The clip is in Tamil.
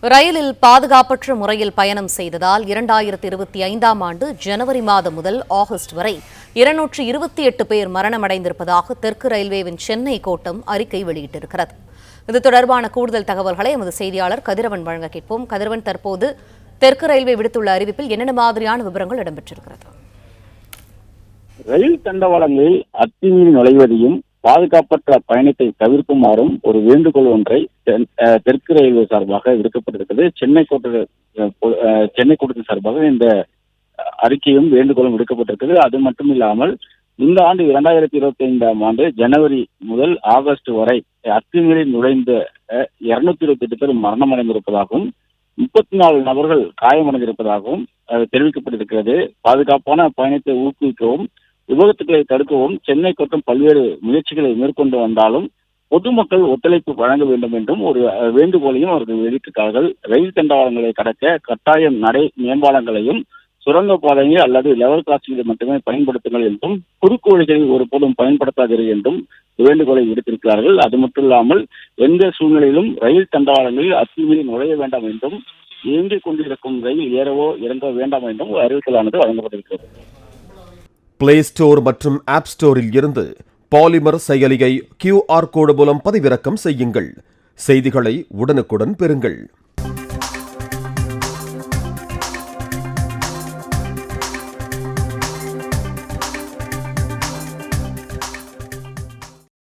ரயிலில் பாதுகாப்பற்ற முறையில் பயணம் செய்ததால் 2025ஆம் ஆண்டு ஜனவரி மாதம் முதல் ஆகஸ்ட் வரை 228 பேர் மரணமடைந்திருப்பதாக தெற்கு ரயில்வேவின் சென்னை கோட்டம் அறிக்கை வெளியிட்டிருக்கிறது. இது தொடர்பான கூடுதல் தகவல்களை எமது செய்தியாளர் கதிரவன் வழங்க கேட்போம். கதிரவன், தற்போது தெற்கு ரயில்வே விடுத்துள்ள அறிவிப்பில் என்னென்ன மாதிரியான விவரங்கள் இடம்பெற்றிருக்கிறது? ரயில் தண்டவாளங்களில் அத்துமீறி நுழைவதையும் பாதுகாப்பற்ற பயணத்தை தவிர்க்குமாறும் ஒரு வேண்டுகோள் ஒன்றை தெற்கு ரயில்வே சார்பாக விடுக்கப்பட்டிருக்கிறது. சென்னை கோட்டத்தின் சார்பாக இந்த அறிக்கையும் வேண்டுகோளும் விடுக்கப்பட்டிருக்கிறது. அது மட்டும் இல்லாமல் இந்த ஆண்டு 2025ஆம் ஆண்டு ஜனவரி முதல் ஆகஸ்ட் வரை அத்துமீறி நுழைந்த 228 பேர் மரணமடைந்திருப்பதாகவும் 34 நபர்கள் காயமடைந்திருப்பதாகவும் தெரிவிக்கப்பட்டிருக்கிறது. பாதுகாப்பான பயணத்தை ஊக்குவிக்கவும் விபத்துக்களை தடுக்கவும் சென்னை கோட்டம் பல்வேறு முயற்சிகளை மேற்கொண்டு வந்தாலும் பொதுமக்கள் ஒத்துழைப்பு வழங்க வேண்டும் என்றும் ஒரு வேண்டுகோளையும் அவர்கள் வெளியிட்டிருக்கிறார்கள். ரயில் தண்டவாளங்களை கடக்க கட்டாயம் நடை மேம்பாலங்களையும் சுரங்கப்பாதையை அல்லது லெவல் கிராசிங்களை மட்டுமே பயன்படுத்துங்கள் என்றும் குறுக்கு வழிகளில் ஒருபோதும் பயன்படுத்தாதீர்கள் என்றும் வேண்டுகோளை விடுத்திருக்கிறார்கள். அது மட்டும் இல்லாமல் எந்த சூழ்நிலையிலும் ரயில் தண்டவாளங்களில் அத்துமீறி நுழைய வேண்டாம் என்றும் இயங்கிக் கொண்டிருக்கும் ரயில் ஏறவோ இறங்க வேண்டாம் என்றும் ஒரு அறிவித்தலானது வழங்கப்பட்டிருக்கிறது. பிளே ஸ்டோர் மற்றும் ஆப் ஸ்டோரில் இருந்து பாலிமர் செயலியை QR கோடு மூலம் பதிவிறக்கம் செய்யுங்கள். செய்திகளை உடனுக்குடன் பெறுங்கள்.